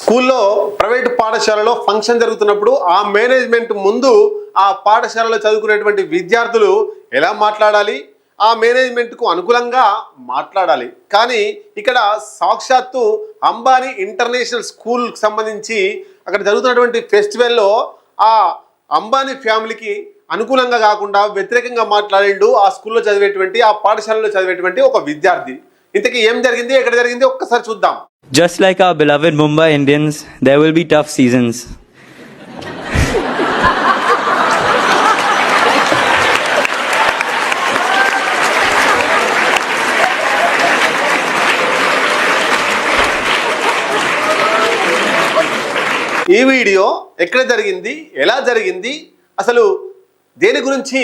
స్కూల్లో ప్రైవేటు పాఠశాలలో ఫంక్షన్ జరుగుతున్నప్పుడు ఆ మేనేజ్మెంట్ ముందు ఆ పాఠశాలలో చదువుకునేటువంటి విద్యార్థులు ఎలా మాట్లాడాలి, ఆ మేనేజ్మెంట్కు అనుకూలంగా మాట్లాడాలి. కానీ ఇక్కడ సాక్షాత్తు అంబానీ ఇంటర్నేషనల్ స్కూల్కి సంబంధించి అక్కడ జరుగుతున్నటువంటి ఫెస్టివల్లో ఆ అంబానీ ఫ్యామిలీకి అనుకూలంగా కాకుండా వ్యతిరేకంగా మాట్లాడిండు ఆ స్కూల్లో చదివేటువంటి ఆ పాఠశాలలో చదివేటువంటి ఒక విద్యార్థి. ఇంతకీ ఏం జరిగింది, ఎక్కడ జరిగింది ఒక్కసారి చూద్దాం. Just like our beloved Mumbai Indians, there will be tough seasons. ఈ వీడియో ఎక్కడ జరిగింది, ఎలా జరిగింది, అసలు దేని గురించి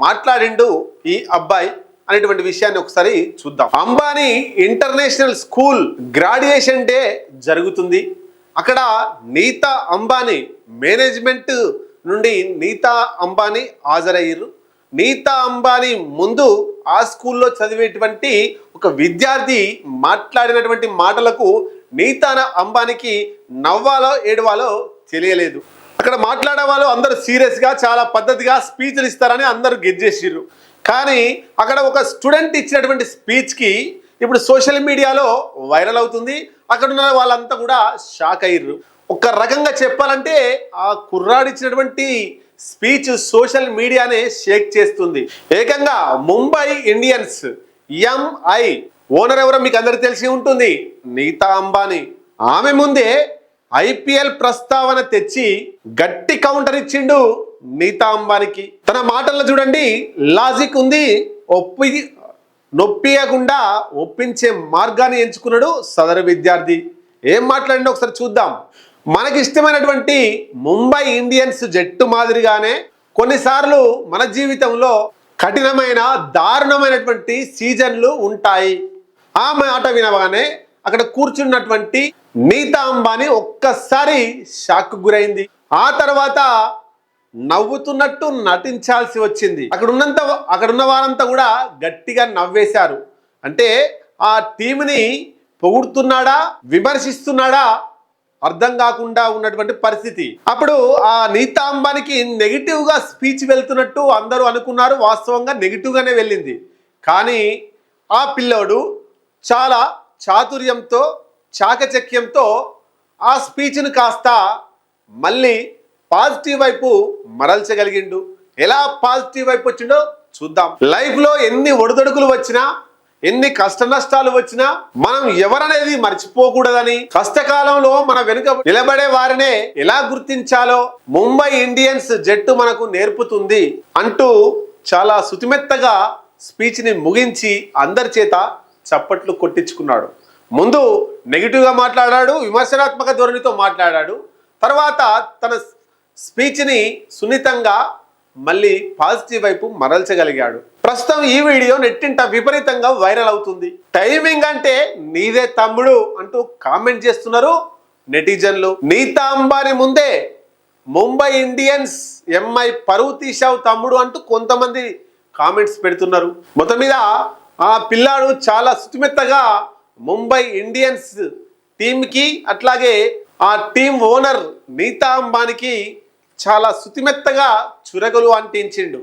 మాట్లాడిండు ఈ అబ్బాయి అనేటువంటి విషయాన్ని ఒకసారి చూద్దాం. Ambani international school graduation day జరుగుతుంది. అక్కడ నీతా అంబానీ మేనేజ్మెంట్ నుండి నీతా అంబానీ హాజరయ్యారు. నీతా అంబానీ ముందు ఆ స్కూల్లో చదివేటువంటి ఒక విద్యార్థి మాట్లాడినటువంటి మాటలకు నీతా అంబానీకి నవ్వాలో ఏడవాలో తెలియలేదు. అక్కడ మాట్లాడే వాళ్ళు అందరూ సీరియస్గా చాలా పద్ధతిగా స్పీచ్లు ఇస్తారని అందరూ గెట్ చేసిర్రు. కానీ అక్కడ ఒక స్టూడెంట్ ఇచ్చినటువంటి స్పీచ్కి ఇప్పుడు సోషల్ మీడియాలో వైరల్ అవుతుంది. అక్కడ ఉన్న వాళ్ళంతా కూడా షాక్ అయ్యారు. ఒక రకంగా చెప్పాలంటే ఆ కుర్రాడు ఇచ్చినటువంటి స్పీచ్ సోషల్ మీడియానే షేక్ చేస్తుంది. ఏకంగా ముంబై ఇండియన్స్ ఎంఐ ఓనర్ ఎవరో మీకు అందరికీ తెలిసి ఉంటుంది, నీతా అంబానీ. ఆమె ముందే ఐపీఎల్ ప్రస్తావన తెచ్చి గట్టి కౌంటర్ ఇచ్చిండు నీతా అంబానీకి. తన మాటల్లో చూడండి, లాజిక్ ఉంది. నొప్పియకుండా ఒప్పించే మార్గాన్ని ఎంచుకున్నాడు సదరు విద్యార్థి. ఏం మాట్లాడిండో ఒకసారి చూద్దాం. మనకి ఇష్టమైనటువంటి ముంబై ఇండియన్స్ జట్టు మాదిరిగానే కొన్నిసార్లు మన జీవితంలో కఠినమైన దారుణమైనటువంటి సీజన్లు ఉంటాయి. ఆ మాట వినగానే అక్కడ కూర్చున్నటువంటి నీతా అంబానీ ఒక్కసారి షాక్ గురైంది. ఆ తర్వాత నవ్వుతున్నట్టు నటించాల్సి వచ్చింది. అక్కడ ఉన్న వారంతా కూడా గట్టిగా నవ్వేశారు. అంటే ఆ టీంని పొగుడుతున్నాడా విమర్శిస్తున్నాడా అర్థం కాకుండా ఉన్నటువంటి పరిస్థితి. అప్పుడు ఆ నీతా అంబానీకి నెగిటివ్ గా స్పీచ్ వెళ్తున్నట్టు అందరూ అనుకున్నారు. వాస్తవంగా నెగిటివ్ గానే వెళ్ళింది. కానీ ఆ పిల్లోడు చాలా చాతుర్యంతో చాకచక్యంతో ఆ స్పీచ్ను కాస్త మళ్ళీ పాజిటివ్ వైపు మరల్చగలిగిండు. ఎలా పాజిటివ్ వైపు వచ్చిండో చూద్దాం. లైఫ్లో ఎన్ని ఒడిదొడుకులు వచ్చినా, ఎన్ని కష్ట నష్టాలు వచ్చినా మనం ఎవరనేది మర్చిపోకూడదని, కష్టకాలంలో మన వెనుక నిలబడే వారినే ఎలా గుర్తించాలో ముంబై ఇండియన్స్ జట్టు మనకు నేర్పుతుంది అంటూ చాలా శుతిమెత్తగా స్పీచ్ని ముగించి అందరి చేత చప్పట్లు కొట్టించుకున్నాడు. ముందు నెగిటివ్గా మాట్లాడాడు, విమర్శనాత్మక ధోరణితో మాట్లాడాడు. తర్వాత తన స్పీచ్ని సున్నితంగా మళ్ళీ పాజిటివ్ వైపు మరల్చగలిగాడు. ప్రస్తుతం ఈ వీడియో నెట్టింట విపరీతంగా వైరల్ అవుతుంది. టైమింగ్ అంటే నీదే తమ్ముడు అంటూ కామెంట్ చేస్తున్నారు నెటిజన్లు. నీతా అంబానీ ముందే ముంబై ఇండియన్స్ ఎంఐ పరువు తీశావు తమ్ముడు అంటూ కొంతమంది కామెంట్స్ పెడుతున్నారు. మొత్తం మీద ఆ పిల్లాడు చాలా శుతిమెత్తగా ముంబై ఇండియన్స్ టీంకి అట్లాగే ఆ టీం ఓనర్ నీతా అంబానీకి చాలా శుతిమెత్తగా చురగలు అంటించిండు.